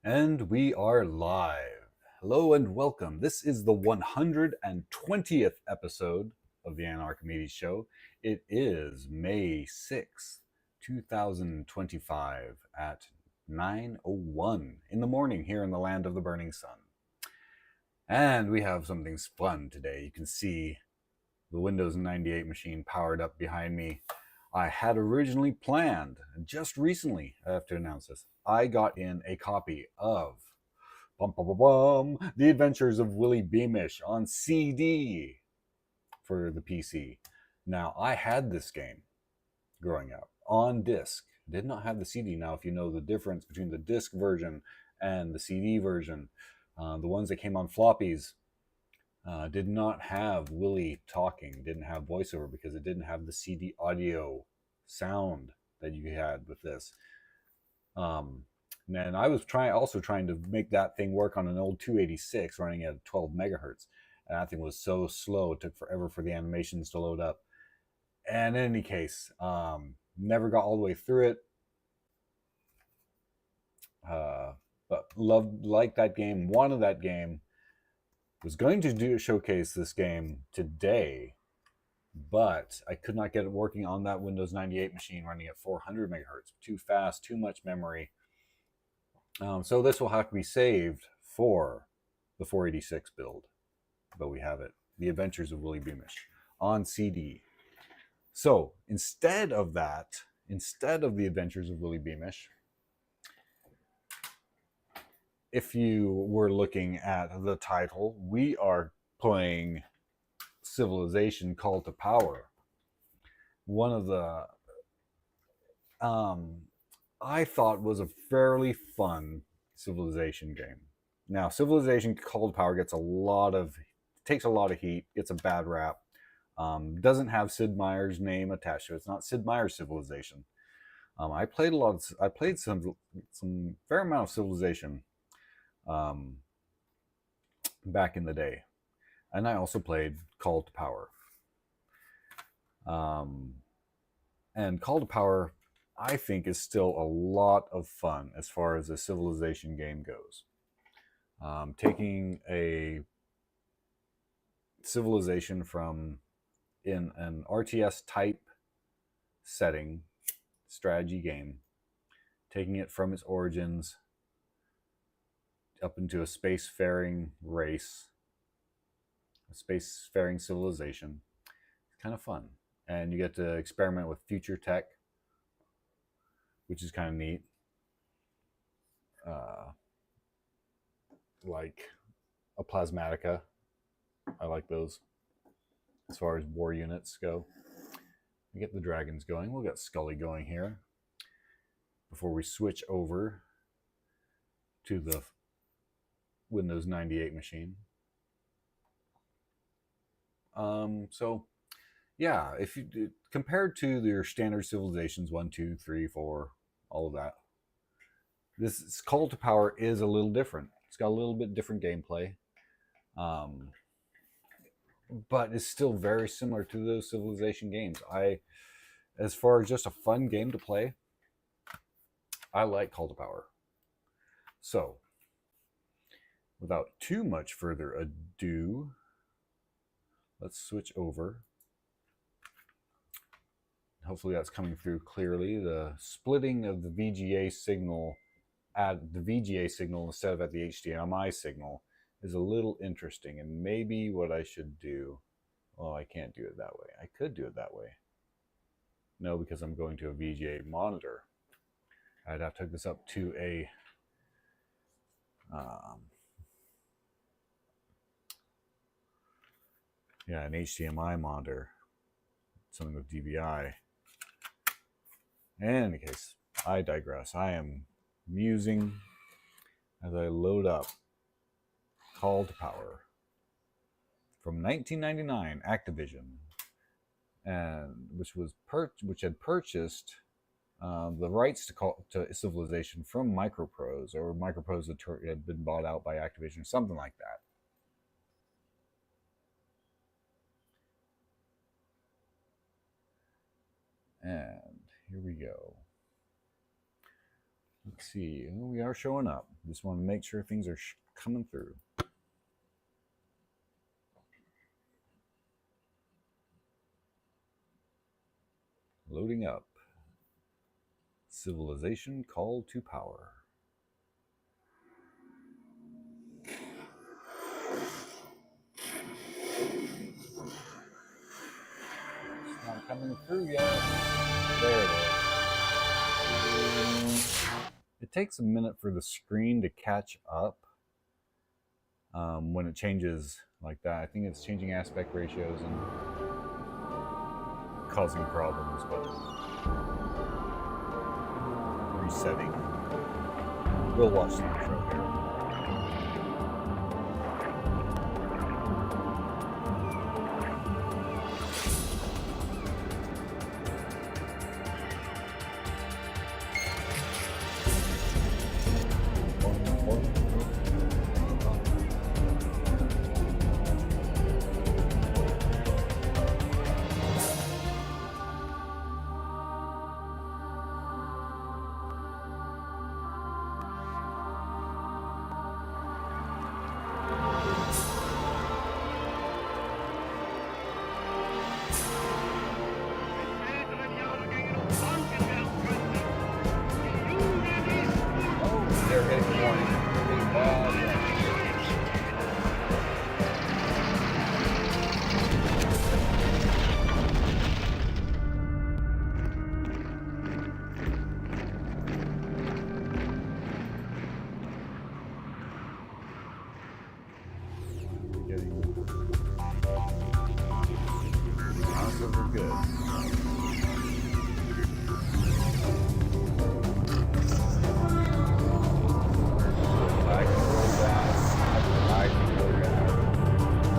And we are live. Hello and welcome. This is the 120th episode of the Anarchimedes Show. It is May 6th, 2025 at 9:01 in the morning here in the land of the burning sun. And we have something fun today. You can see the Windows 98 machine powered up behind me. I had originally planned, just recently, I have to announce this, I got in a copy of The Adventures of Willie Beamish on CD for the PC. Now, I had this game growing up on disc. Did not have the CD. Now, if you know the difference between the disc version and the CD version, the ones that came on floppies did not have Willie talking, didn't have voiceover because it didn't have the CD audio sound that you had with this. And I was also trying to make that thing work on an old 286 running at 12 megahertz. And that thing was so slow, it took forever for the animations to load up. And in any case, never got all the way through it. But liked that game, wanted that game. Was going to showcase this game today, but I could not get it working on that Windows 98 machine running at 400 megahertz. Too fast, too much memory. So this will have to be saved for the 486 build. But we have it. The Adventures of Willie Beamish on CD. So instead of The Adventures of Willie Beamish, if you were looking at the title, we are playing Civilization Call to Power. One of the I thought was a fairly fun Civilization game. Now, Civilization Call to Power takes a lot of heat, gets a bad rap. Doesn't have Sid Meier's name attached to it. It's not Sid Meier's Civilization. I played some fair amount of Civilization back in the day, and I also played Call to Power. And Call to Power, I think, is still a lot of fun as far as a Civilization game goes. Taking a civilization from in an RTS type setting, strategy game, taking it from its origins up into a spacefaring race, a spacefaring civilization. It's kind of fun. And you get to experiment with future tech, which is kind of neat. Like a Plasmatica. I like those as far as war units go. We get the dragons going. We'll get Scully going here before we switch over to the Windows 98 machine. So yeah, if you compared to your standard civilizations 1, 2, 3, 4, all of that, this Call to Power is a little different. It's got a little bit different gameplay, but it's still very similar to those Civilization games. As far as just a fun game to play, I like Call to Power. So, without too much further ado, let's switch over. Hopefully that's coming through clearly. The splitting of the VGA signal at the VGA signal instead of at the HDMI signal is a little interesting, and maybe what I should do, well, I can't do it that way. I could do it that way. No, because I'm going to a VGA monitor. I'd have to hook this up to a an HDMI monitor, something with DVI. In any case, I digress. I am musing as I load up Call to Power from 1999, Activision, and which had purchased the rights to Civilization from Microprose, or Microprose had been bought out by Activision, something like that. And here we go. Let's see. We are showing up. Just want to make sure things are coming through. Loading up. Civilization call to power. It's not coming through yet. There it is. It takes a minute for the screen to catch up when it changes like that. I think it's changing aspect ratios and causing problems, but resetting. We'll watch the intro here.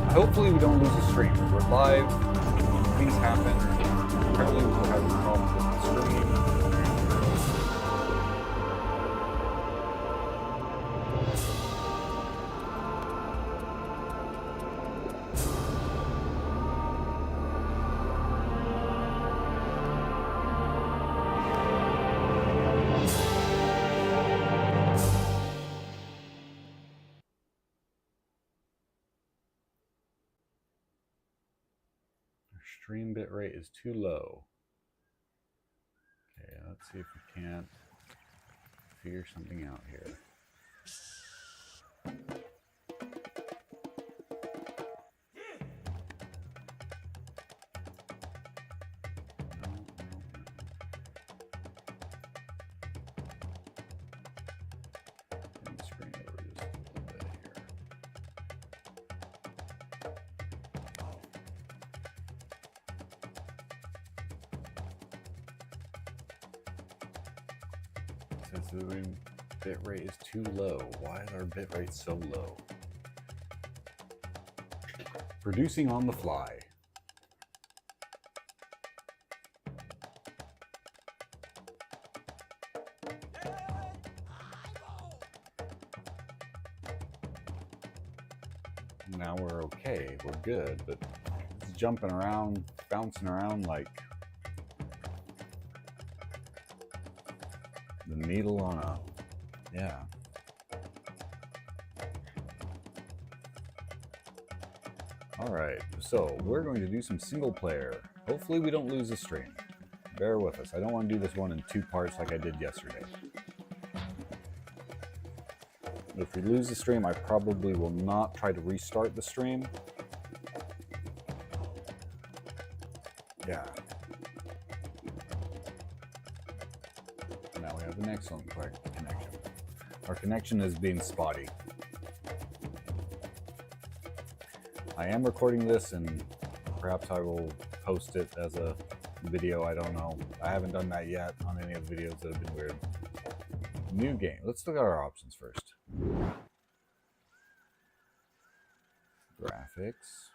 Hopefully we don't lose the stream. We're live. Things happen. Apparently we're having problems with the stream. Stream bit rate is too low. Okay, let's see if we can't figure something out here. Turn the screen over just a little bit here. Since the bit rate is too low. Why is our bit rate so low? Producing on the fly. Now we're okay, we're good, but it's jumping around, bouncing around like the needle on a, yeah. All right, so we're going to do some single player. Hopefully we don't lose the stream. Bear with us. I don't want to do this one in 2 parts like I did yesterday. If we lose the stream, I probably will not try to restart the stream. Yeah. Now we have an excellent connection. Our connection is being spotty. I am recording this and perhaps I will post it as a video. I don't know. I haven't done that yet on any of the videos that have been weird. New game. Let's look at our options first. Graphics.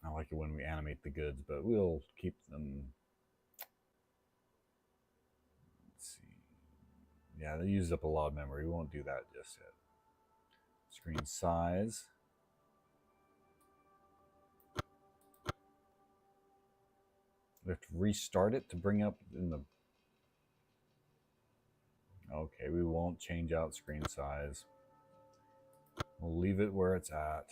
I like it when we animate the goods, but we'll keep them. Let's see. Yeah, they used up a lot of memory. We won't do that just yet. Screen size. We have to restart it to bring up in the... Okay, we won't change out screen size. We'll leave it where it's at.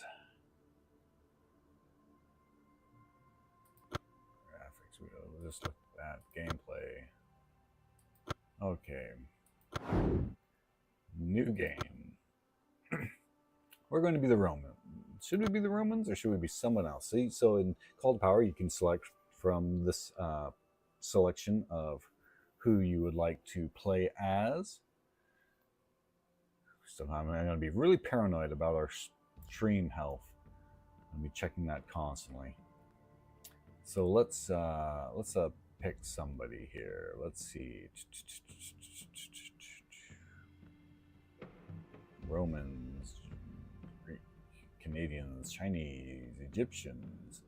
Graphics, we'll just look at gameplay. Okay. New game. We're going to be the Roman. Should we be the Romans or should we be someone else? See, so in Call to Power, you can select from this selection of who you would like to play as. So I'm going to be really paranoid about our stream health. I'm going to be checking that constantly. So let's pick somebody here. Let's see. Romans, Greek, Canadians, Chinese, Egyptians,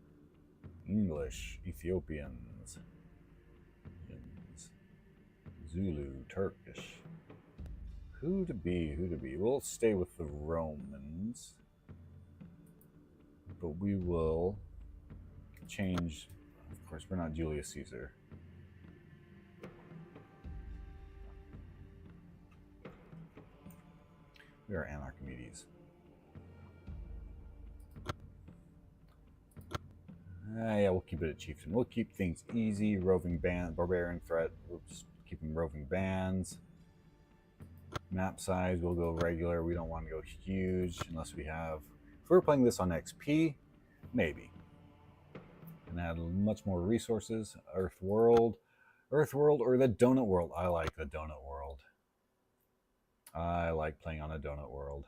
English, Ethiopians, Zulu, Turkish. Who to be, who to be? We'll stay with the Romans, but we will change. Of course, we're not Julius Caesar. We are Anarchimedes. Yeah, we'll keep it at Chieftain. We'll keep things easy. Roving band, barbarian threat. We'll just keep them roving bands. Map size, we'll go regular. We don't want to go huge unless we have... If we're playing this on XP, maybe. And add much more resources. Earth World or the Donut World. I like the Donut World. I like playing on a Donut World.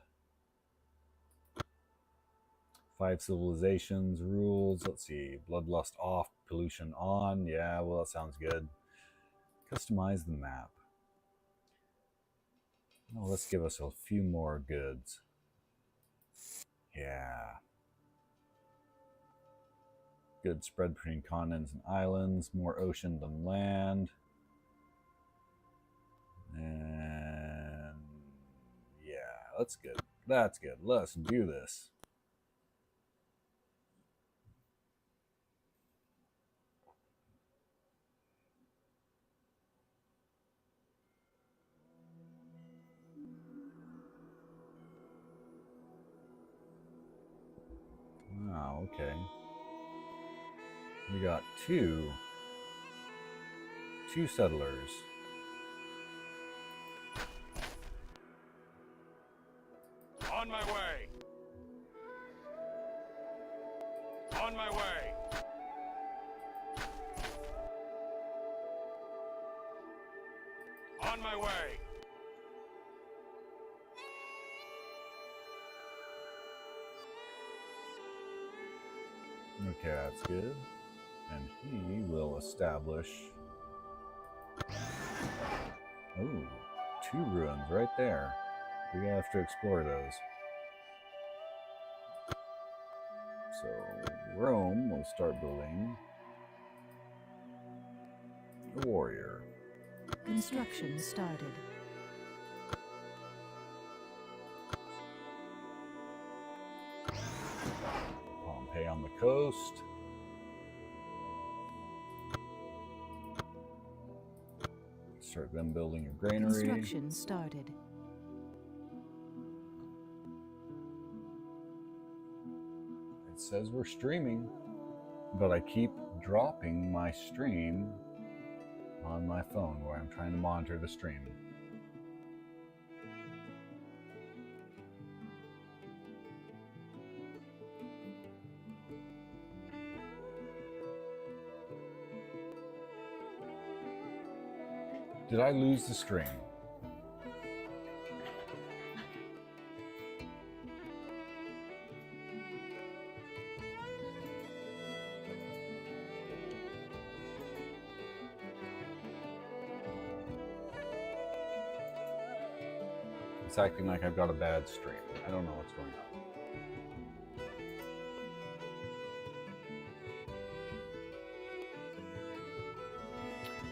5 civilizations, rules. Let's see. Bloodlust off, pollution on. Yeah, well, that sounds good. Customize the map. Oh, let's give us a few more goods. Yeah. Good spread between continents and islands. More ocean than land. And yeah, that's good. That's good. Let's do this. Wow, okay. We got two settlers. On my way. On my way. On my way. Okay, that's good. And he will establish... Oh, 2 ruins right there. We're gonna have to explore those. So, Rome will start building a warrior. Construction started. Pompeii on the coast. Start them building a granary. Construction started. It says we're streaming, but I keep dropping my stream on my phone where I'm trying to monitor the stream. Did I lose the stream? It's acting like I've got a bad stream. I don't know what's going on.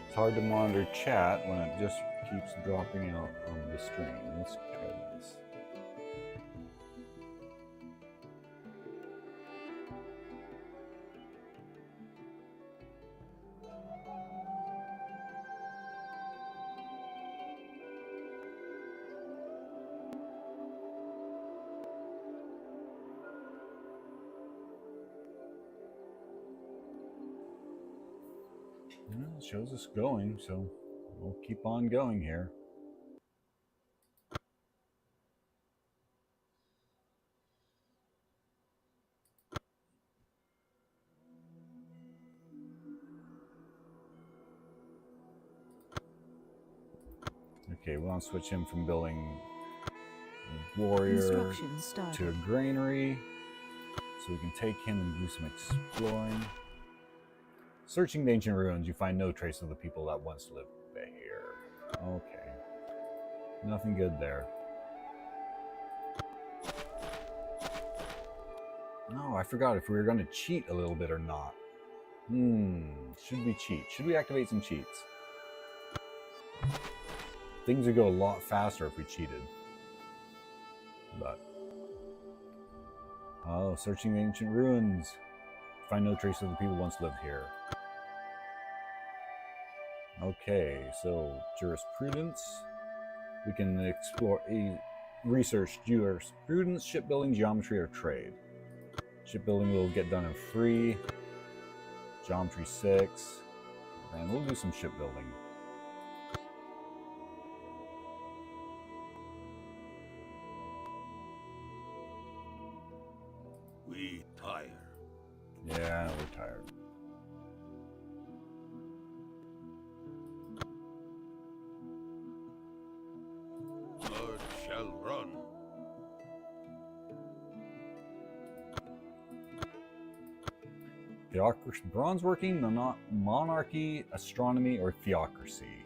It's hard to monitor chat when it just keeps dropping out on the stream. Let's try this. It shows us going, so we'll keep on going here. Okay, we want to switch him from building a warrior Construction started. to a granary, so we can take him and do some exploring. Searching the ancient ruins, you find no trace of the people that once lived here. Okay. Nothing good there. No, I forgot if we were going to cheat a little bit or not. Should we cheat? Should we activate some cheats? Things would go a lot faster if we cheated. But... oh, searching the ancient ruins. Find no trace of the people once lived here. Okay, so jurisprudence. We can explore research jurisprudence, shipbuilding, geometry, or trade. Shipbuilding will get done in 3. Geometry 6. And we'll do some shipbuilding. We tire. Yeah, we're tired. Blood shall run. Theocracy, bronze working, monarchy, astronomy, or theocracy.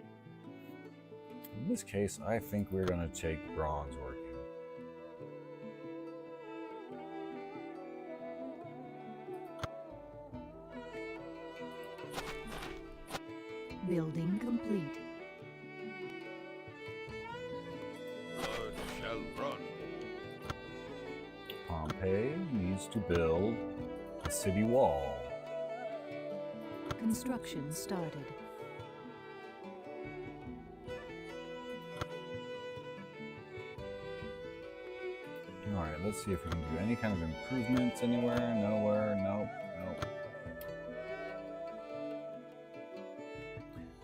In this case, I think we're going to take bronze working. Building complete. Blood shall run. Pompeii needs to build a city wall. Construction started. Alright, let's see if we can do any kind of improvements anywhere. Nowhere. Nope.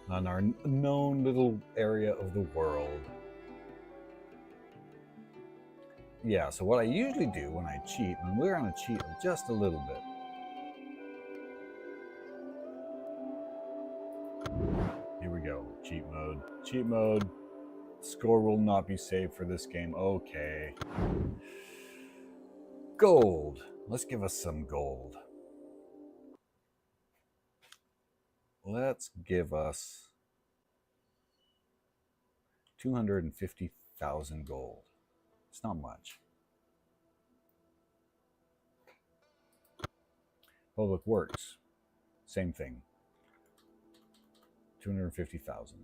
On our known little area of the world. Yeah, so what I usually do when I cheat, and we're going to cheat just a little bit. Here we go, cheat mode. Cheat mode. Score will not be saved for this game. Okay. Gold. Let's give us some gold. Let's give us 250,000 gold. It's not much. Public Works, same thing. 250,000.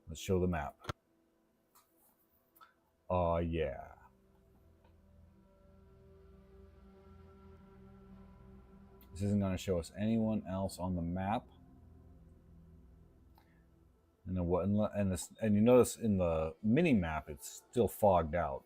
Let's show the map. Yeah. This isn't going to show us anyone else on the map. And then what? And you notice in the mini map, it's still fogged out.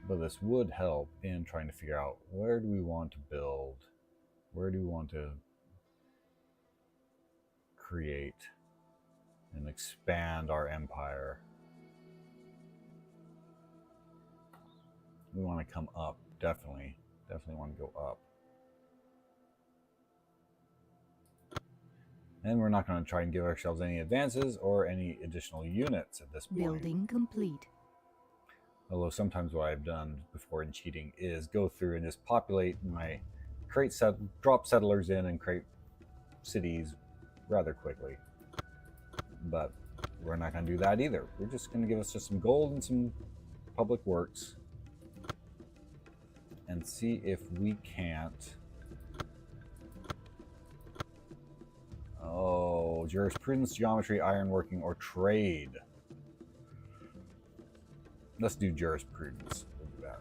But this would help in trying to figure out where do we want to build, where do we want to create and expand our empire. We want to come up, definitely want to go up. And we're not going to try and give ourselves any advances or any additional units at this point. Building complete. Although sometimes what I've done before in cheating is go through and just populate my drop settlers in and create cities rather quickly. But we're not going to do that either. We're just going to give us just some gold and some public works and see if we can't. Oh, jurisprudence, geometry, ironworking, or trade. Let's do jurisprudence. We'll do that.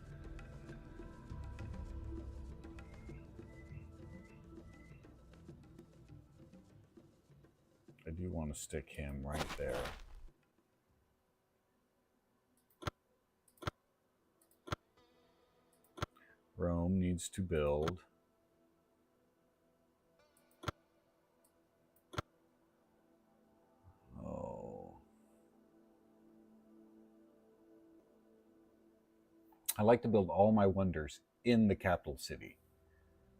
I do want to stick him right there. Rome needs to build. Oh. I like to build all my wonders in the capital city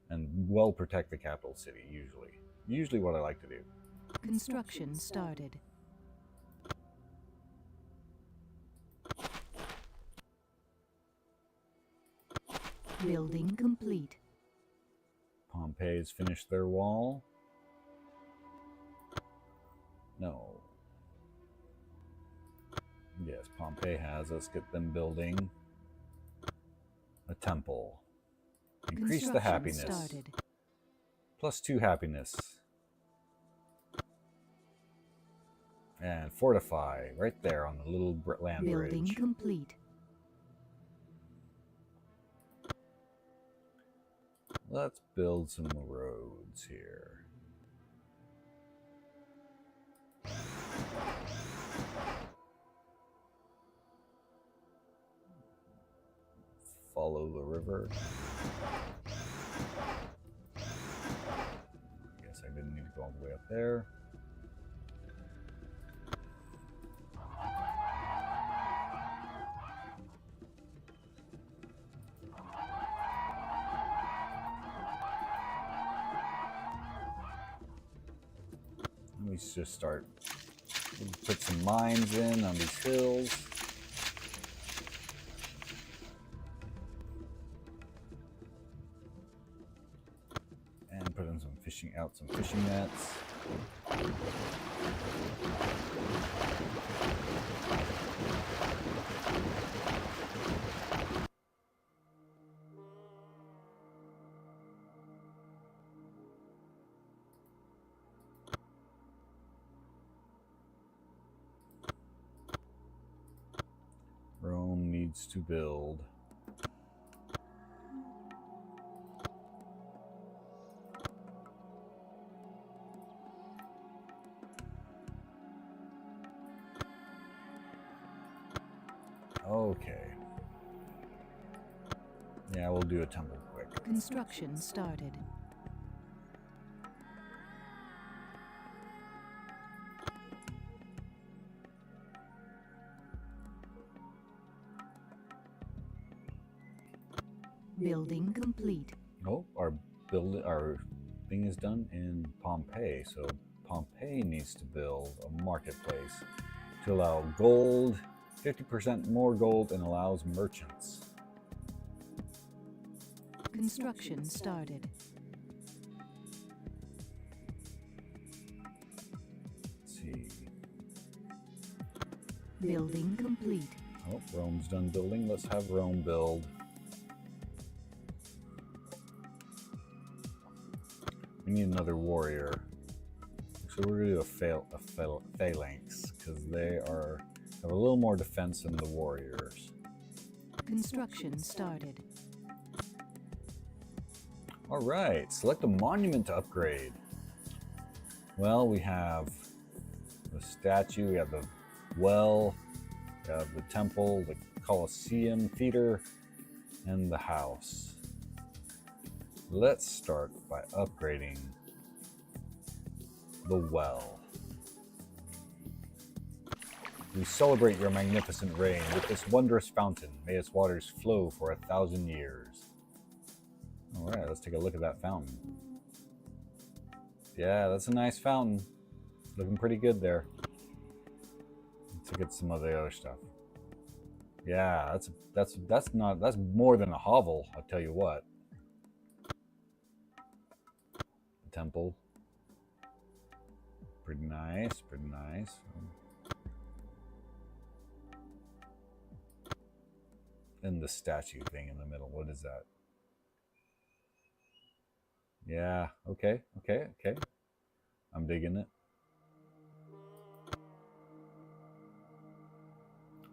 and well protect the capital city, usually. Usually what I like to do. Construction started. Building complete. Pompeii's finished their wall. No. Yes, Pompeii has. Let's get them building a temple. Increase the happiness. Started. +2 happiness. And fortify right there on the little land Building bridge. complete. Let's build some roads here. Follow the river. I guess I didn't need to go all the way up there. Let me just start, put some mines in on these hills. And put in some fishing nets. Rome needs to build. Okay. Yeah, we'll do a temple quick. Construction started. Building complete. Oh, our thing is done in Pompeii, so Pompeii needs to build a marketplace to allow gold, 50% more gold, and allows merchants. Construction started. Let's see. Building complete. Oh, Rome's done building. Let's have Rome build. We need another warrior. So we're gonna do a phalanx because they have a little more defense than the warriors. Construction started. All right, select a monument to upgrade. Well, we have the statue, we have the well, we have the temple, the Colosseum, theater, and the house. Let's start by upgrading the well. We celebrate your magnificent reign with this wondrous fountain. May its waters flow for 1,000 years. All right, let's take a look at that fountain. Yeah, that's a nice fountain. Looking pretty good there. Let's look at some of the other stuff. Yeah, that's more than a hovel, I'll tell you what. The temple. Pretty nice, pretty nice. And the statue thing in the middle, what is that? Yeah, okay. I'm digging it.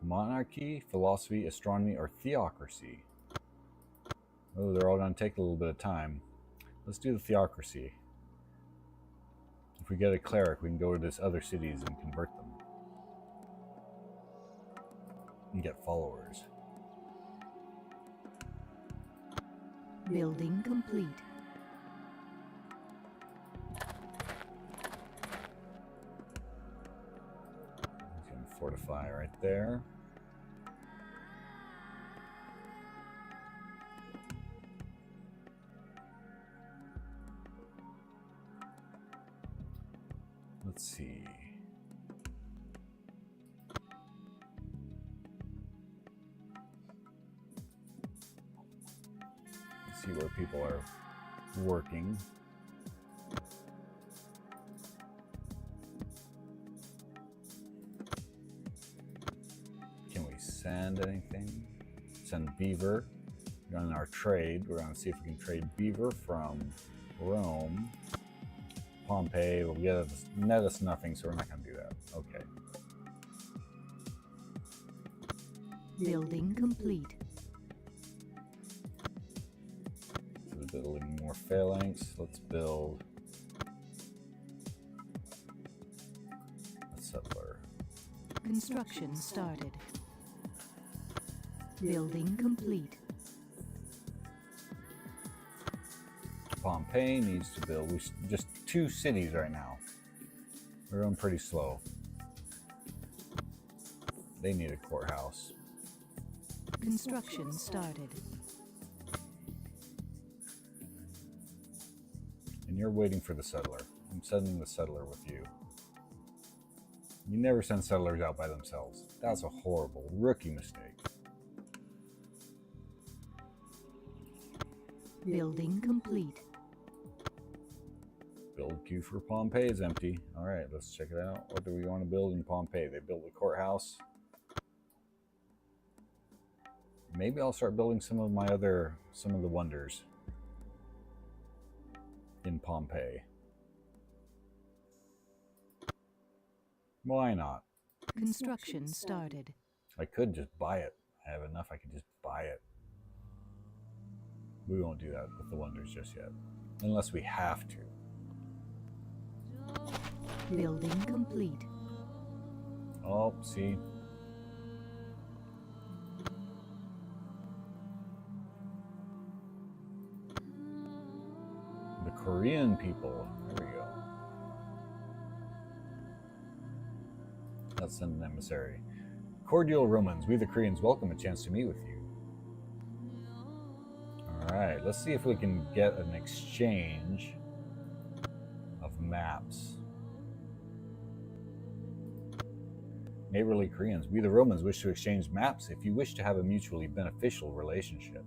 Monarchy, philosophy, astronomy, or theocracy? Oh, they're all going to take a little bit of time. Let's do the theocracy. If we get a cleric, we can go to these other cities and convert them. And get followers. Building complete. He's going to fortify right there. Let's see. Let's see where people are working. Can we send anything? Send beaver. On our trade, we're going to see if we can trade beaver from Rome. Pompeii will get us, net us nothing, so we're not going to do that. Okay. Building complete. So we're building more phalanx. Let's build a settler. Construction started. Building complete. Pompeii needs to build just 2 cities right now. We're going pretty slow. They need a courthouse. Construction started. And you're waiting for the settler. I'm sending the settler with you. You never send settlers out by themselves. That's a horrible rookie mistake. Building complete. Build queue for Pompeii is empty. All right, let's check it out. What do we want to build in Pompeii? They built a courthouse. Maybe I'll start building some of the wonders in Pompeii. Why not? Construction started. I could just buy it. I have enough, I could just buy it. We won't do that with the wonders just yet. Unless we have to. Building complete. Oh, see. The Korean people. There we go. Let's send an emissary. Cordial Romans, we the Koreans welcome a chance to meet with you. Alright, let's see if we can get an exchange of maps. Neighborly Koreans, we the Romans wish to exchange maps if you wish to have a mutually beneficial relationship.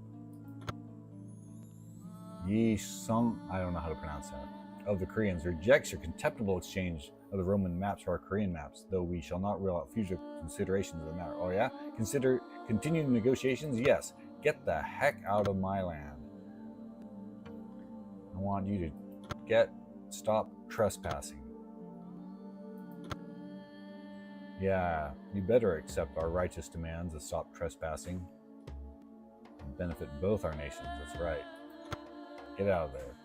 Yi Sung, I don't know how to pronounce that, of the Koreans rejects your contemptible exchange of the Roman maps for our Korean maps, though we shall not rule out future considerations of the matter. Oh yeah? Consider continuing negotiations? Yes. Get the heck out of my land. I want you to stop trespassing. Yeah, you better accept our righteous demands to stop trespassing and benefit both our nations. That's right. Get out of there.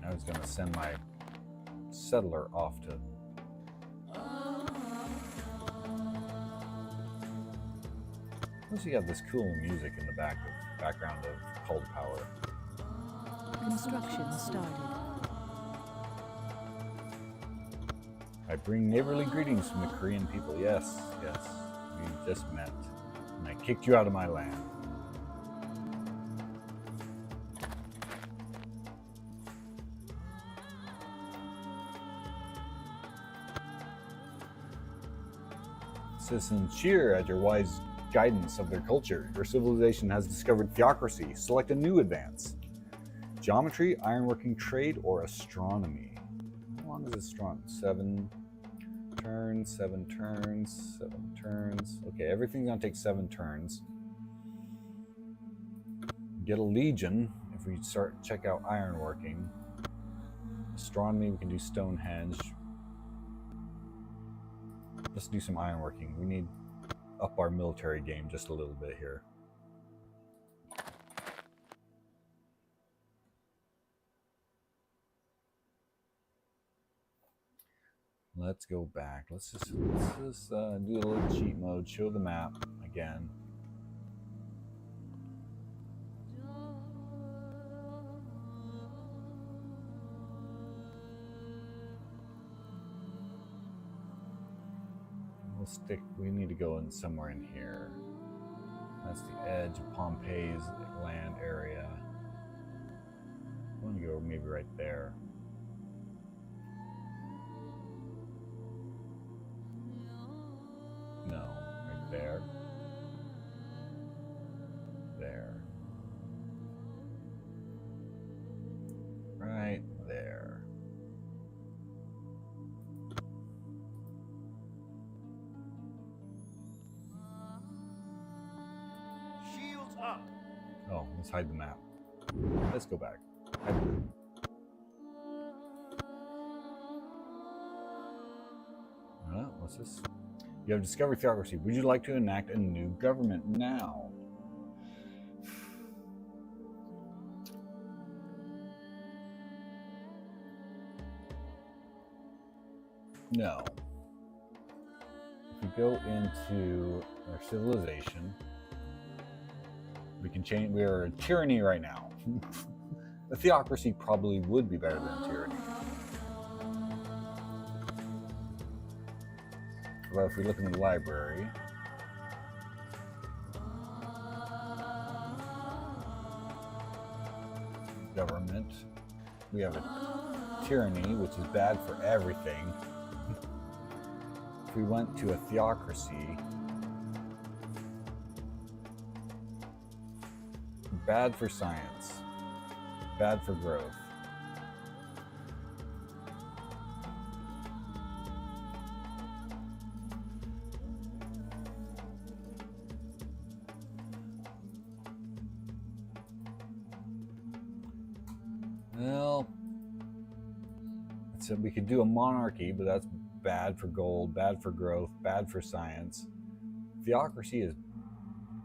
I was going to send my settler off to... Plus you got this cool music in the background of Call to Power. Construction started. I bring neighborly greetings from the Korean people. Yes, yes, we just met. And I kicked you out of my land. Citizens cheer at your wise guidance of their culture. Your civilization has discovered theocracy. Select a new advance. Geometry, ironworking, trade, or astronomy. How long is astronomy? 7 turns, 7 turns, 7 turns. Okay, everything's gonna take 7 turns. Get a legion if we check out ironworking. Astronomy, we can do Stonehenge. Let's do some ironworking. We need up our military game just a little bit here. Let's go back. Let's just do a little cheat mode. Show the map again. we'll stick. We need to go in somewhere in here. That's the edge of Pompeii's land area. I want to go maybe right there. No, right there. There. Right there. Shields up. Oh, let's hide the map. Let's go back. What's this? You have discovered theocracy. Would you like to enact a new government now? No. If we go into our civilization, we can change. We are a tyranny right now. A theocracy probably would be better than tyranny. Well, if we look in the library, government, we have a tyranny, which is bad for everything. If we went to a theocracy, bad for science, bad for growth. Well, so we could do a monarchy, but that's bad for gold, bad for growth, bad for science. Theocracy is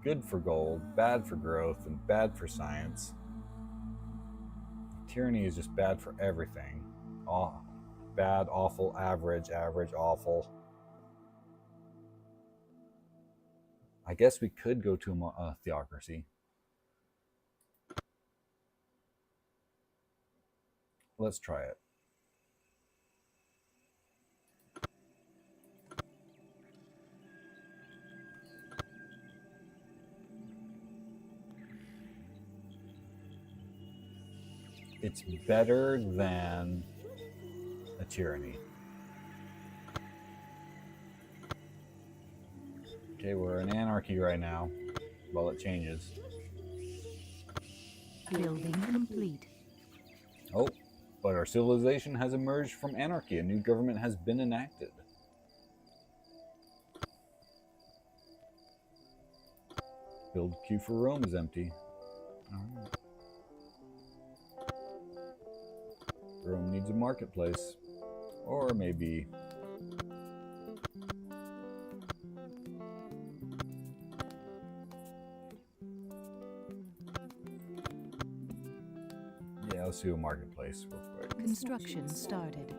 good for gold, bad for growth, and bad for science. Tyranny is just bad for everything. Bad, awful, average, average, awful. I guess we could go to a theocracy. Let's try it. It's better than a tyranny. Okay, we're in anarchy right now. Well, it changes. Building complete. Oh, but our civilization has emerged from anarchy. A new government has been enacted. Build queue for Rome is empty. All right. Rome needs a marketplace. Or maybe... yeah, let's do a marketplace real quick. Construction started.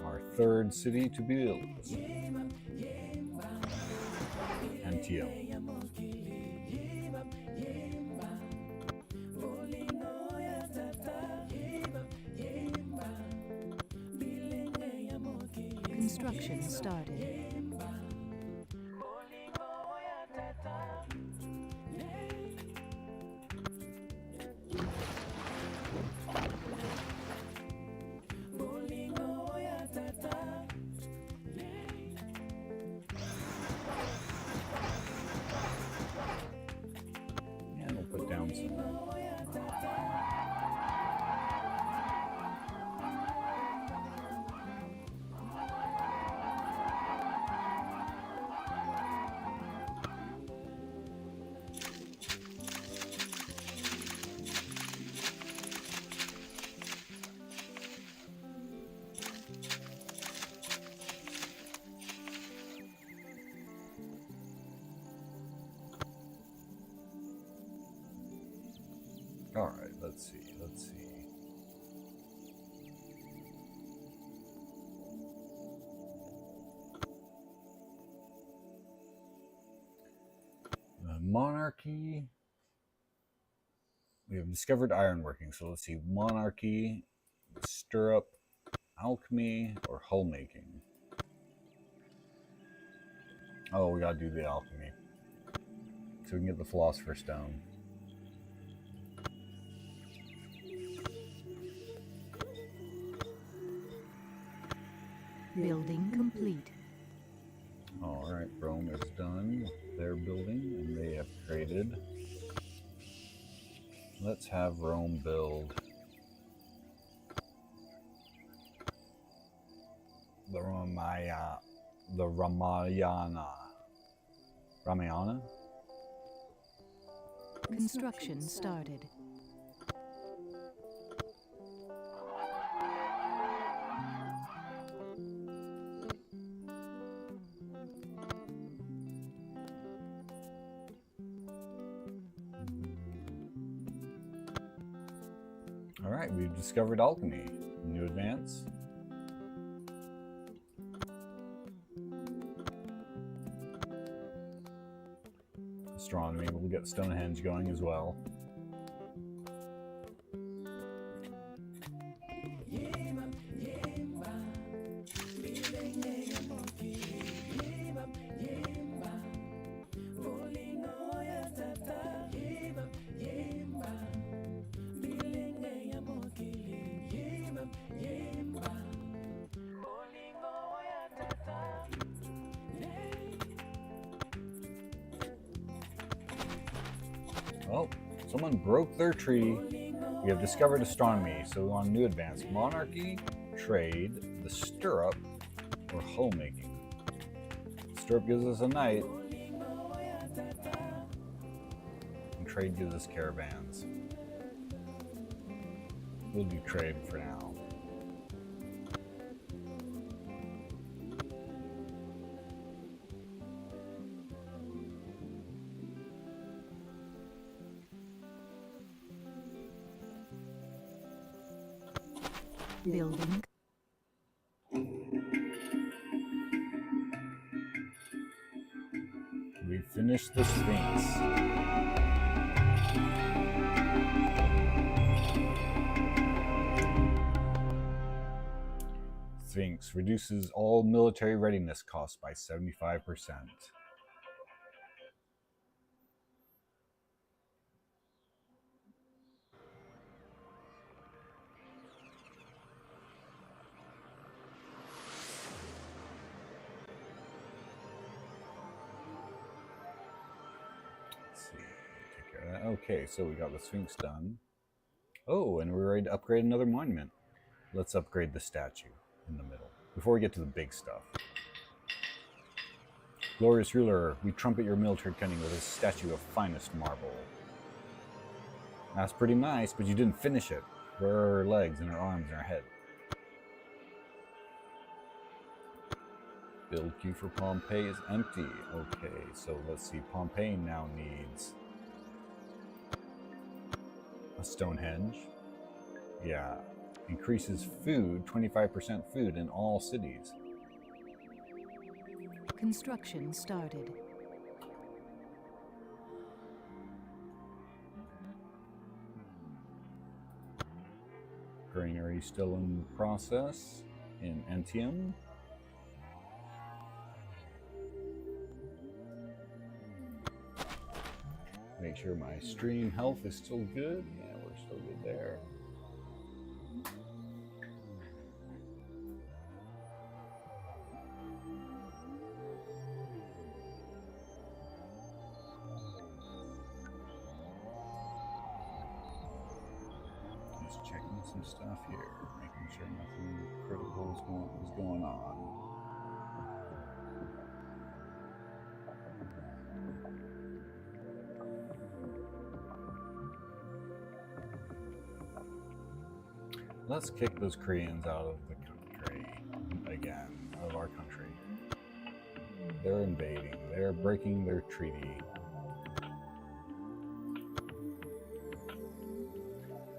Our third city to be built. NTO. Construction started. And we'll put down some. All right, let's see. monarchy. We have discovered ironworking. So let's see, monarchy, stirrup, alchemy, or hull making. Oh, we gotta do the alchemy so we can get the philosopher's stone. Building complete. All right, Rome is done with their building, and they have traded. Let's have Rome build the Ramayana. Construction started. All right, we've discovered alchemy. New advance. Astronomy, we'll get Stonehenge going as well. Oh, someone broke their tree. We have discovered astronomy, so we want a new advance. Monarchy, trade, the stirrup, or hull making. Stirrup gives us a knight, and trade gives us caravans. We'll do trade for now. Building. We finished the Sphinx. Sphinx reduces all military readiness costs by 75%. Okay, so we got the Sphinx done. Oh, and we're ready to upgrade another monument. Let's upgrade the statue in the middle before we get to the big stuff. Glorious ruler, we trumpet your military cunning with a statue of finest marble. That's pretty nice, but you didn't finish it. Where are her legs and her arms and her head? Build queue for Pompeii is empty. Okay, so let's see. Pompeii now needs a Stonehenge. Yeah. Increases food, 25% food in all cities. Construction started. Granary still in process in Antium. Make sure my stream health is still good. Yeah, we're still good there. Just checking some stuff here, making sure nothing critical is going on. Let's kick those Koreans out of the country again, out of our country. They're invading, they're breaking their treaty.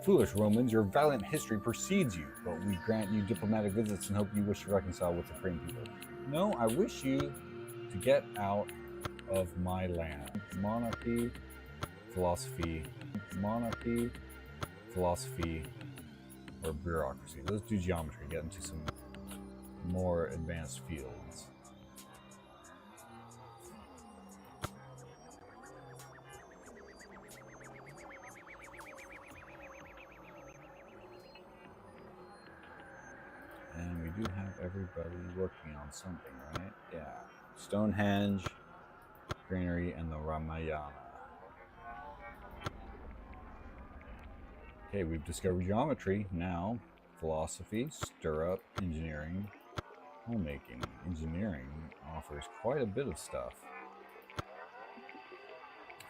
Foolish Romans, your valiant history precedes you, but we grant you diplomatic visits and hope you wish to reconcile with the Korean people. No, I wish you to get out of my land. Monarchy, philosophy, monarchy, philosophy, or bureaucracy. Let's do geometry, get into some more advanced fields. And we do have everybody working on something, right? Yeah. Stonehenge, Granary, and the Ramayana. Okay, we've discovered geometry. Now, philosophy, stirrup, engineering, homemaking. Engineering offers quite a bit of stuff.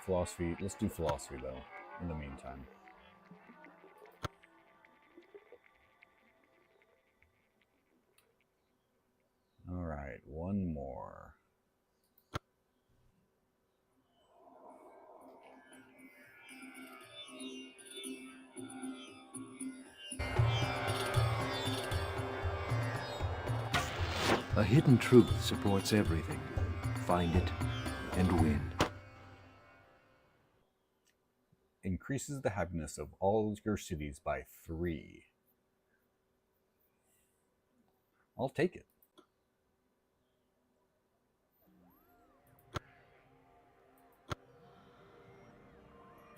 Philosophy, let's do philosophy though, in the meantime. All right, one more. A hidden truth supports everything. Find it and win. Increases the happiness of all your cities by 3. I'll take it.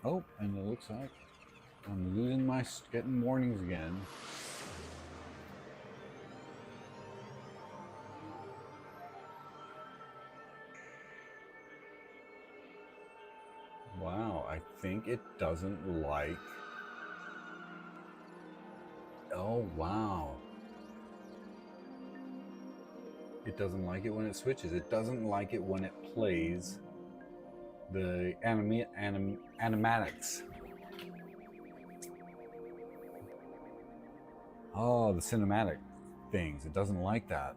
Oh, and it looks like I'm losing my, getting warnings again. Wow, I think it doesn't like... Oh, wow. It doesn't like it when it switches. It doesn't like it when it plays the animatics. Oh, the cinematic things. It doesn't like that.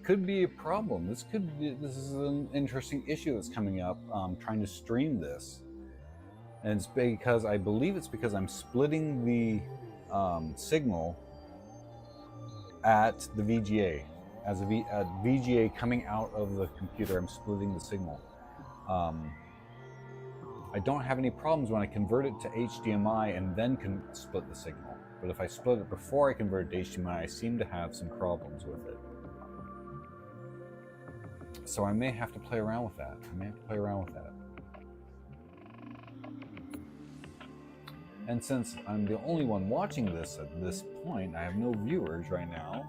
Could be a problem. This is an interesting issue that's coming up. Trying to stream this, and it's because I believe it's because I'm splitting the signal at the VGA. As a VGA coming out of the computer, I'm splitting the signal. I don't have any problems when I convert it to HDMI and then can split the signal. But if I split it before I convert it to HDMI, I seem to have some problems with it. So I may have to play around with that. And since I'm the only one watching this at this point, I have no viewers right now.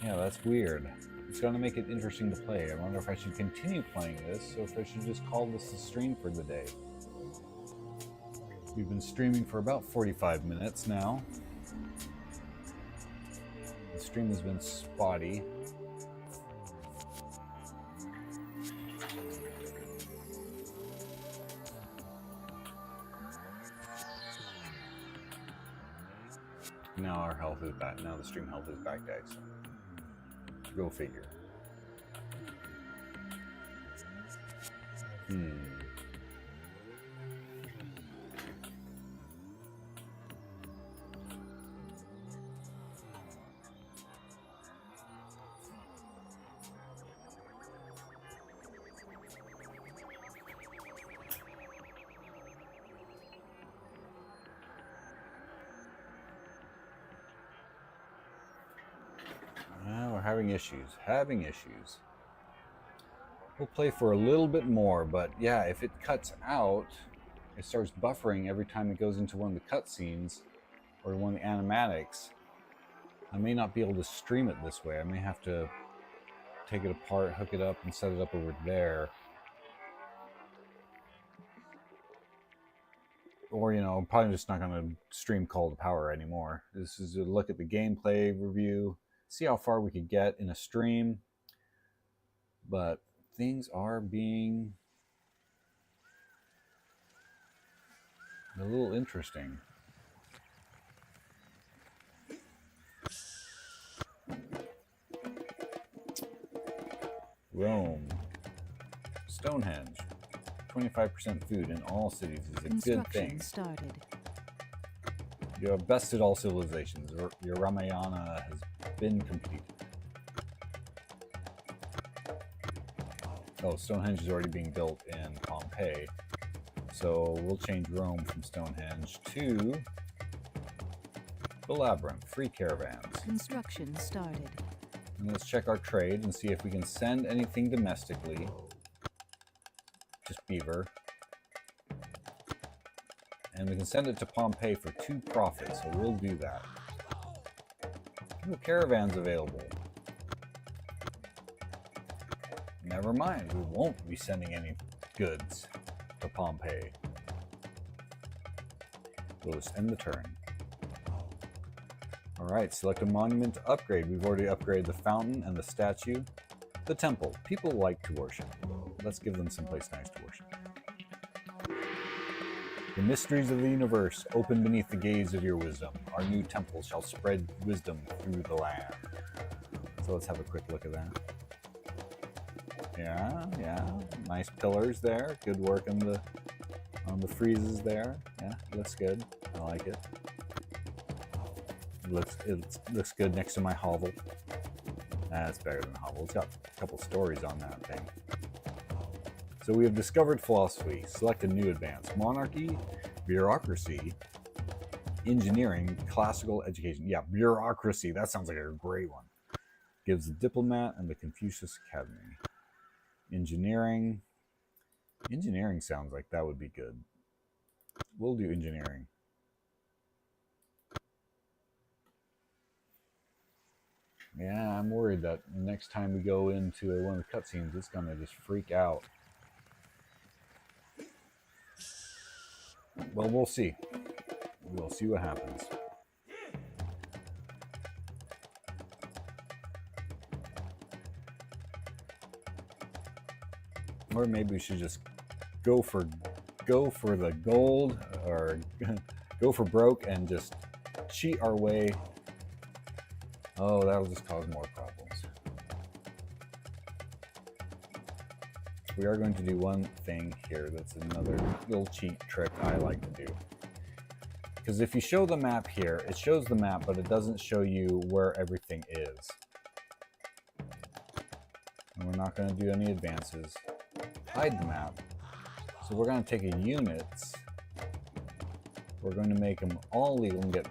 Yeah, that's weird. It's going to make it interesting to play. I wonder if I should continue playing this, or if I should just call this the stream for the day. We've been streaming for about 45 minutes now. The stream has been spotty. Now our health is back. Now the stream health is back, guys. Go figure. We're having issues. We'll play for a little bit more, but yeah, if it cuts out, it starts buffering every time it goes into one of the cutscenes or one of the animatics. I may not be able to stream it this way. I may have to take it apart, hook it up, and set it up over there. Or, you know, I'm probably just not going to stream Call to Power anymore. This is a look at the gameplay review, see how far we could get in a stream. But things are being A little interesting. Rome. Stonehenge. 25% food in all cities is a good Construction thing. started. You have bested all civilizations. Your Ramayana has been completed. Oh, Stonehenge is already being built in Pompeii. So we'll change Rome from Stonehenge to the Labyrinth. Free caravans. Construction started. And let's check our trade and see if we can send anything domestically. Just beaver. And we can send it to Pompeii for 2 profits, so we'll do that. No caravans available. Never mind, we won't be sending any goods to Pompeii. We'll just end the turn. Alright, select a monument to upgrade. We've already upgraded the fountain and the statue. The temple. People like to worship. Let's give them someplace nice to worship. The mysteries of the universe open beneath the gaze of your wisdom. Our new temple shall spread wisdom through the land. So let's have a quick look at that. Yeah. Nice pillars there. Good work on the friezes there. Yeah, looks good. I like it. It looks good next to my hovel. That's better than a hovel. It's got a couple stories on that thing. So we have discovered philosophy. Select a new advance. Monarchy, bureaucracy, engineering, classical education. Yeah, bureaucracy. That sounds like a great one. Gives the diplomat and the Confucius Academy. Engineering. Engineering sounds like that would be good. We'll do engineering. Yeah, I'm worried that next time we go into one of the cutscenes, it's gonna just freak out. Well, we'll see. We'll see what happens. Or maybe we should just go for the gold, or go for broke and just cheat our way. Oh, that'll just cause more problems. We are going to do one thing here that's another little cheat trick I like to do. Because if you show the map here, it shows the map, but it doesn't show you where everything is. And we're not going to do any advances. Hide the map. So we're going to take a units. We're going to make them all legal and get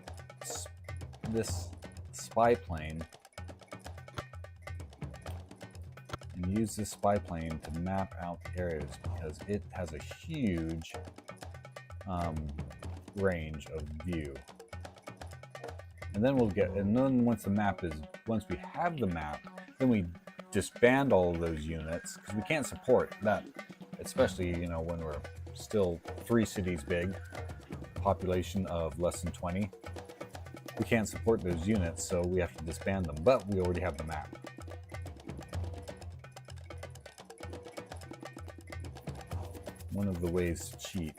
this spy plane and use this spy plane to map out areas because it has a huge range of view. And then once we have the map, then we disband all of those units because we can't support that, especially when we're still 3 cities big, population of less than 20. We can't support those units, so we have to disband them, but we already have the map. One of the ways to cheat.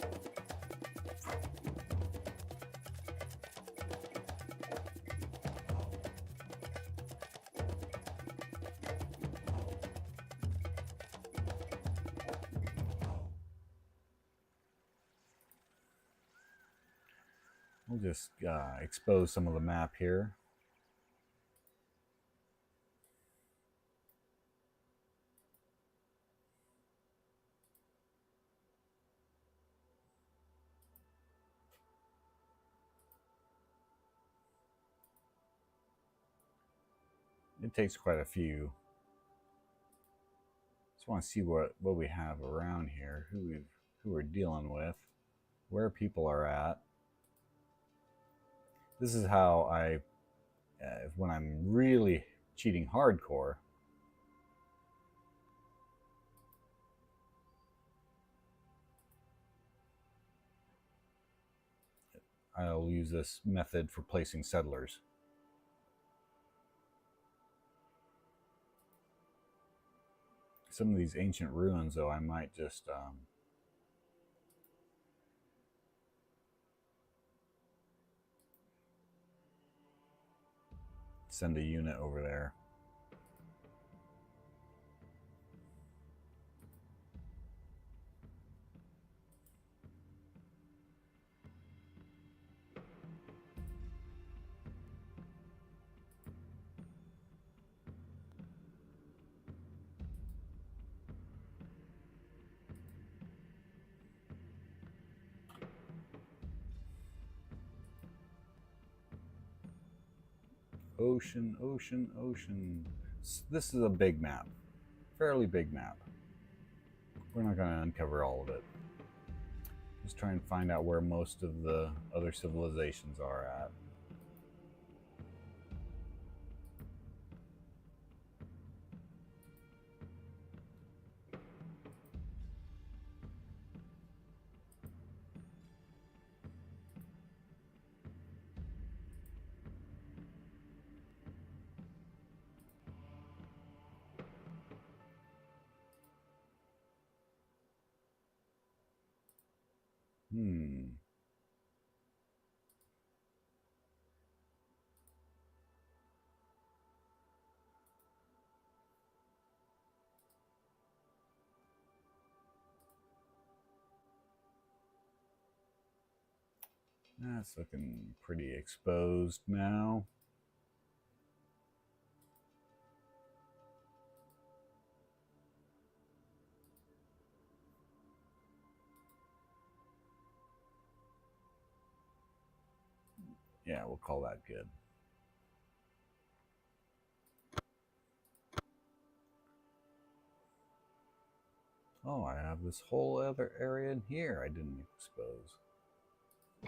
We'll just expose some of the map here. It takes quite a few. Just want to see what we have around here, who we're dealing with, where people are at. This is how I, when I'm really cheating hardcore, I'll use this method for placing settlers. Some of these ancient ruins, though, I might just send a unit over there. Ocean, ocean, ocean. This is a big map. Fairly big map. We're not going to uncover all of it. Just try and find out where most of the other civilizations are at. That's looking pretty exposed now. Yeah, we'll call that good. Oh, I have this whole other area in here I didn't expose.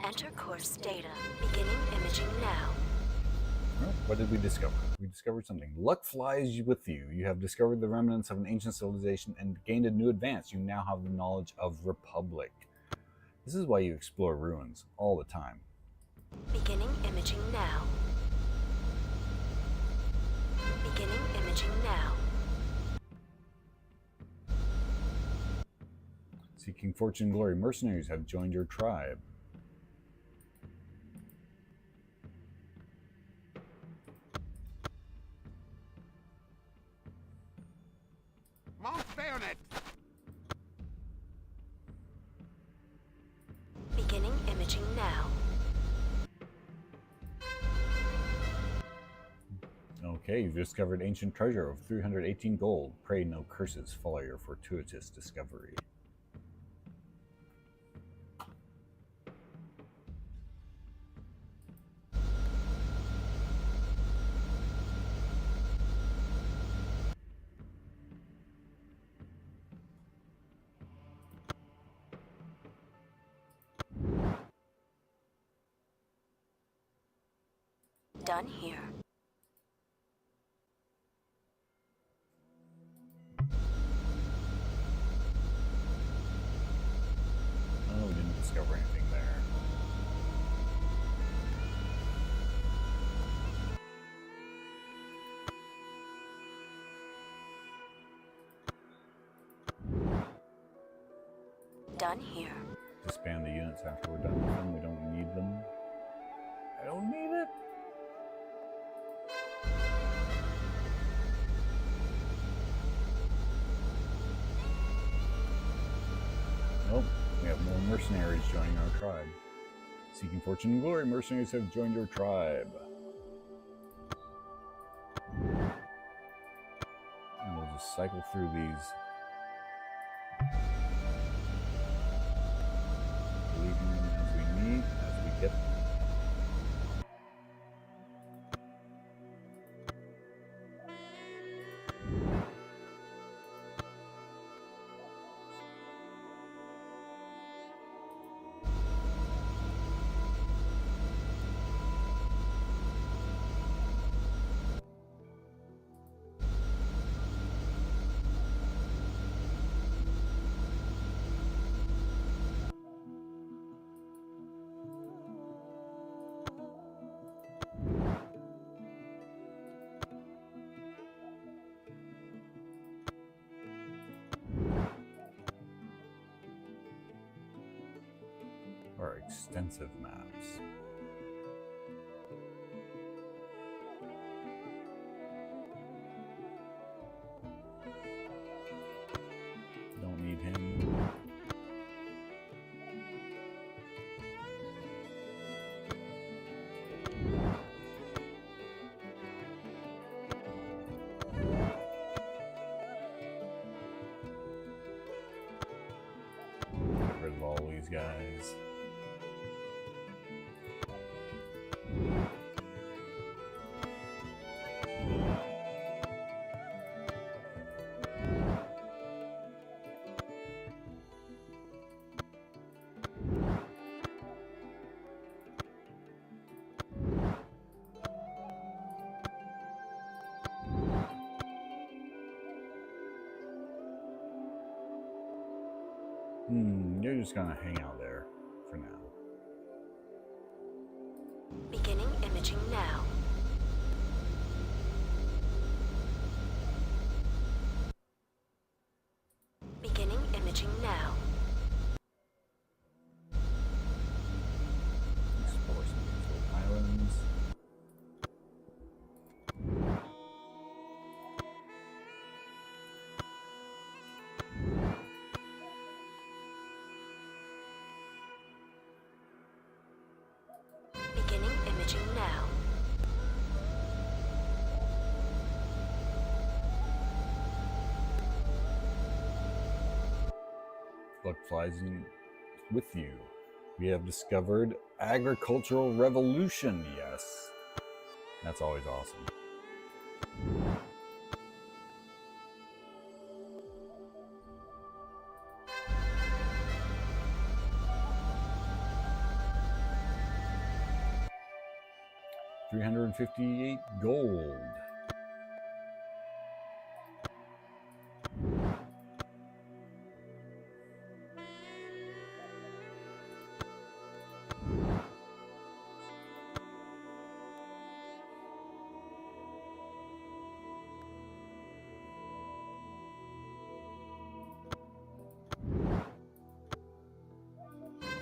Enter course data. Beginning imaging now. Oh, what did we discover? We discovered something. Luck flies with you. You have discovered the remnants of an ancient civilization and gained a new advance. You now have the knowledge of Republic. This is why you explore ruins all the time. Beginning imaging now. Beginning imaging now. Seeking fortune and glory, mercenaries have joined your tribe. Mount bayonet! Beginning imaging now. Okay, you've discovered ancient treasure of 318 gold. Pray no curses follow your fortuitous discovery. Done here. Oh, we didn't discover anything there. Done here. Disband the units after we're done with them. We don't need them. I don't need it. Nope. We have more mercenaries joining our tribe. Seeking fortune and glory, mercenaries have joined your tribe. And we'll just cycle through these. Deleting them as we need, as we get them. Our extensive maps. these guys. You're just gonna hang out there for now. Beginning imaging now. Beginning imaging now. Explore some beautiful islands. Beginning imaging now. Luck flies in with you. We have discovered agricultural revolution. Yes, that's always awesome. $358 gold.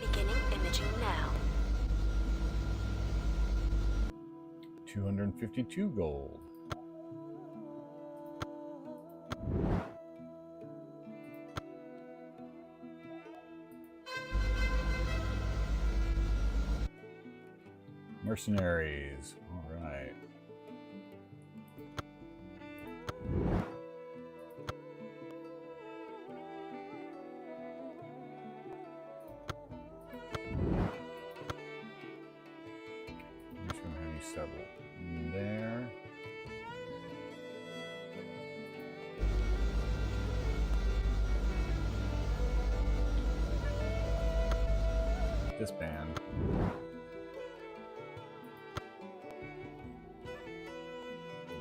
Beginning imaging now. 252 gold. Mercenaries. All right. I'm just gonna have you settle there. Disband.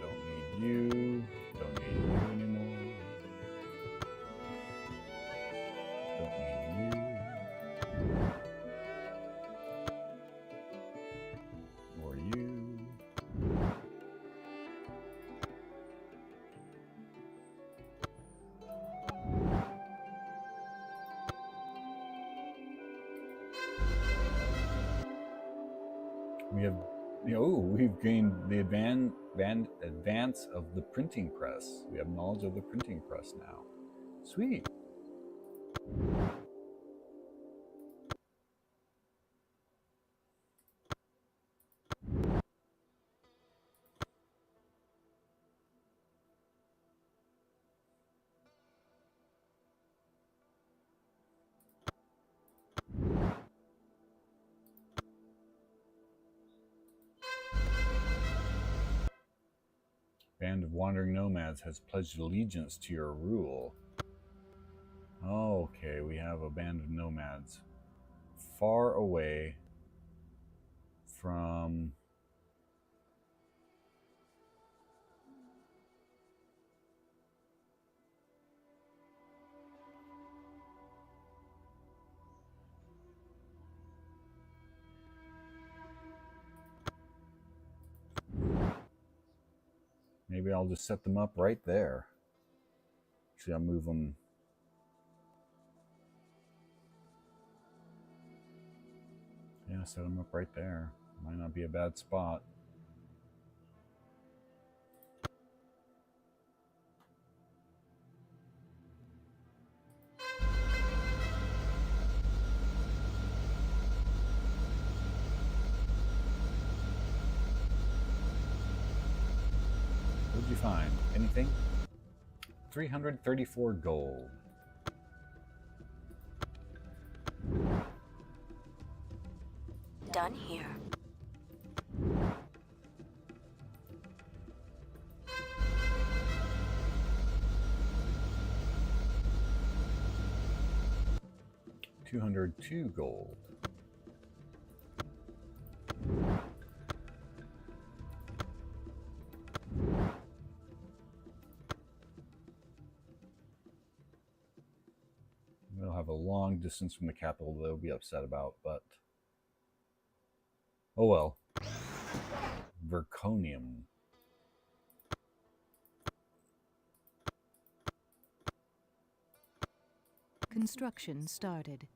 Don't need you. Don't need you anymore. Don't need you. Or you. We have, we've gained the advance of the printing press. We have knowledge of the printing press now. Sweet. Band of wandering nomads has pledged allegiance to your rule. Okay, we have a band of nomads far away from maybe I'll just set them up right there. Actually, I'll move them. Yeah, set them up right there. Might not be a bad spot. What did you find? Anything? 334 gold. done here. $202 gold. We'll have a long distance from the capital they'll be upset about, but oh well. Verconium. Construction started.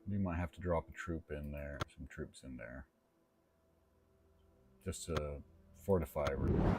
We might have to drop a troop in there, some troops in there, just to fortify Verconium.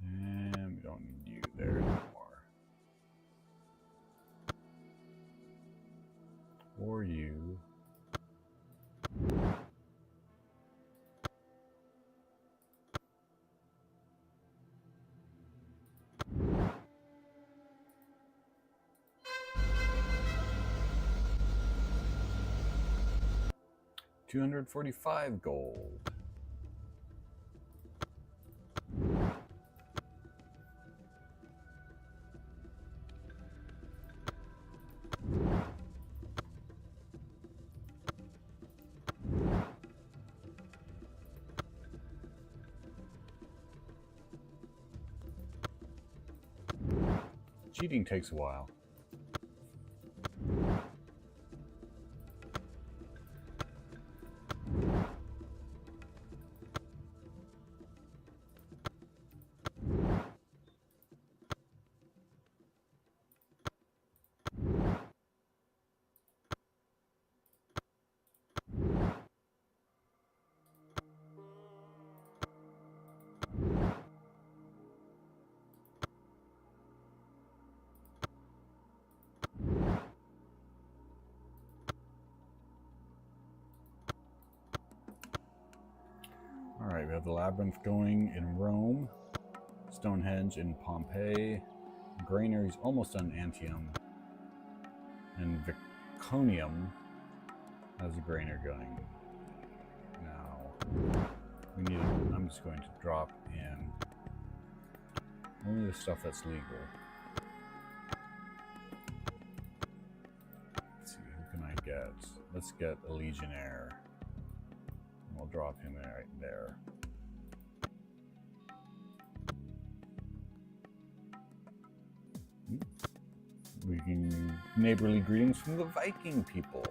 And we don't need you there anymore. Or you. $245 gold. Cheating takes a while. Alright, we have the Labyrinth going in Rome, Stonehenge in Pompeii, Granary's almost done Antium, and Viconium has a Grainer going. Now, we need. I'm just going to drop in only the stuff that's legal. Let's see, who can I get? Let's get a Legionnaire. We'll drop him right there. We can neighborly greetings from the Viking people.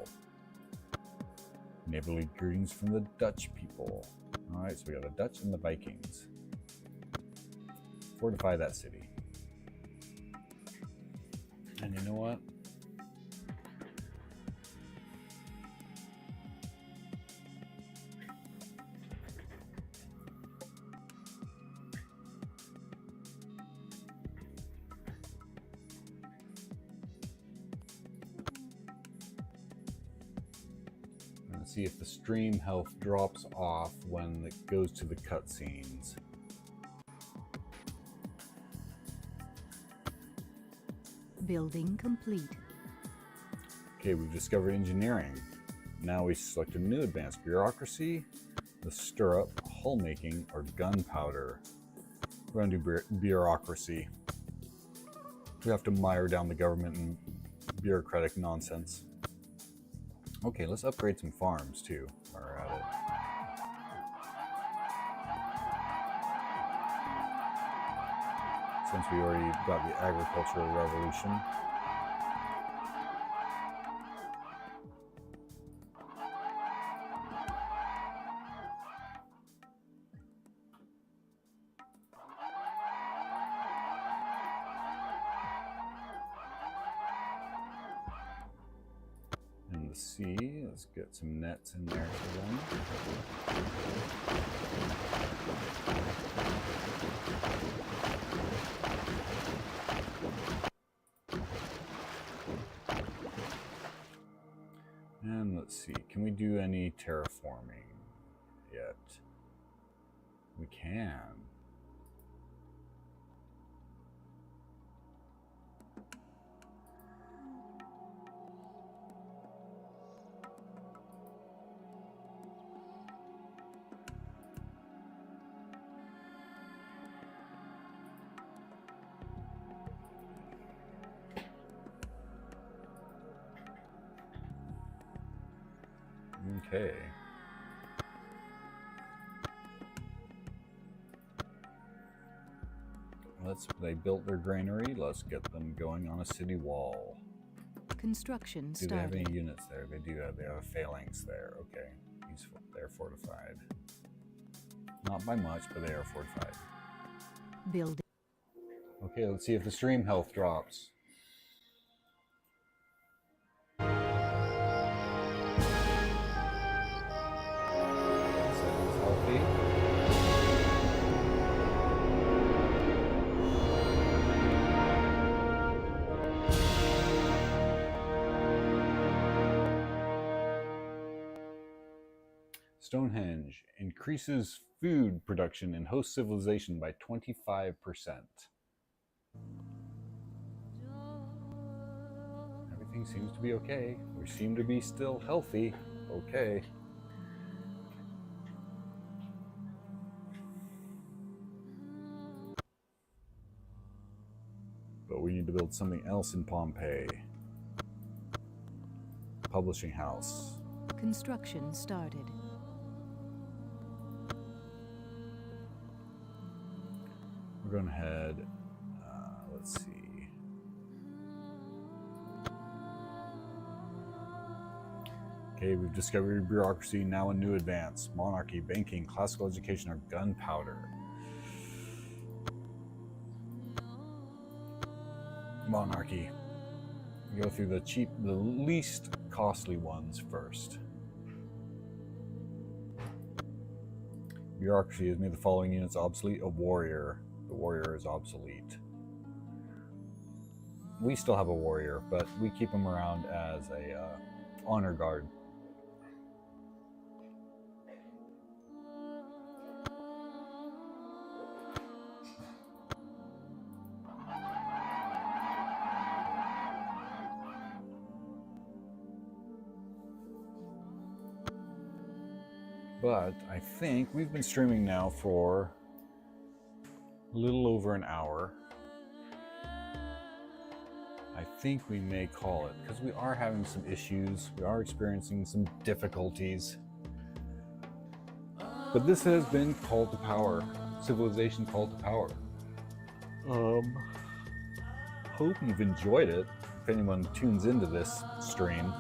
Neighborly greetings from the Dutch people. All right, so we got the Dutch and the Vikings. Fortify that city. And you know what? See if the stream health drops off when it goes to the cutscenes. Building complete. Okay, we've discovered engineering. Now we select a new advanced bureaucracy, the stirrup, hull making, or gunpowder. We're going to do bureaucracy. We have to mire down the government in bureaucratic nonsense. Okay, let's upgrade some farms too. While we're at it. Since we already got the agricultural revolution. let's see. Let's get some nets in there for them. And let's see, can we do any terraforming yet? We can. Okay. They built their granary. Let's get them going on a city wall. Construction Do they have started. any units there? They do have. They have a phalanx there. Okay, useful. They're fortified. Not by much, but they are fortified. Building. Okay, let's see if the stream health drops. So it's healthy. Stonehenge increases food production in host civilization by 25%. Everything seems to be okay. We seem to be still healthy. Okay. But we need to build something else in Pompeii. Publishing house. Construction started. We're going ahead. Let's see. Okay, we've discovered bureaucracy, now a new advance. Monarchy, banking, classical education, or gunpowder. Monarchy. We go through the least costly ones first. Bureaucracy has made the following units obsolete. A warrior. The warrior is obsolete. We still have a warrior, but we keep him around as a honor guard. But I think we've been streaming now for a little over an hour. I think we may call it, because we are having some issues. We are experiencing some difficulties. But this has been Call to Power. Civilization Call to Power. Hope you've enjoyed it. If anyone tunes into this stream,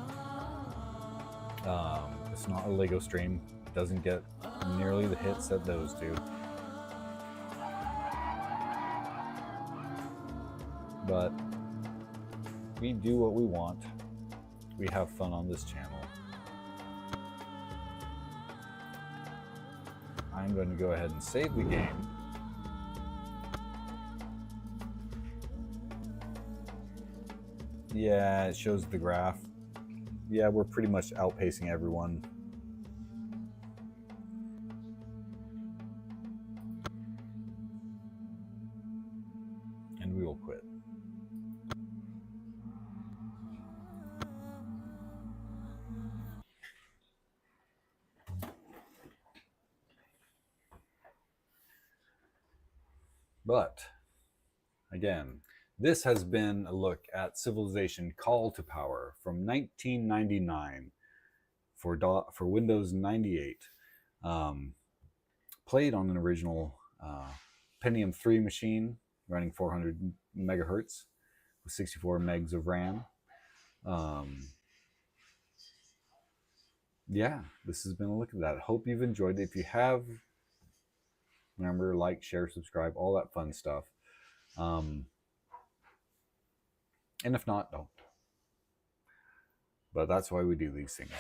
it's not a Lego stream. It doesn't get nearly the hits that those do. But we do what we want. We have fun on this channel. I'm going to go ahead and save the game. Yeah, it shows the graph. Yeah, we're pretty much outpacing everyone. And we will quit. But, again, this has been a look at Civilization Call to Power from 1999 for Windows 98. Played on an original Pentium 3 machine running 400 megahertz with 64 megs of RAM. Yeah, this has been a look at that. Hope you've enjoyed it. If you have, remember, like, share, subscribe, all that fun stuff. And if not, don't. But that's why we do these things,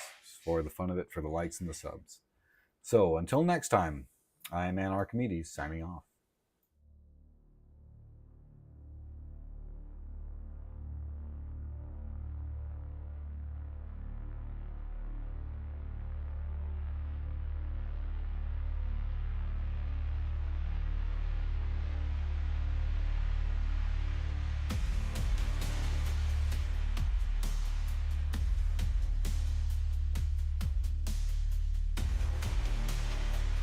for the fun of it, for the likes and the subs. So until next time, I am Archimedes, signing off.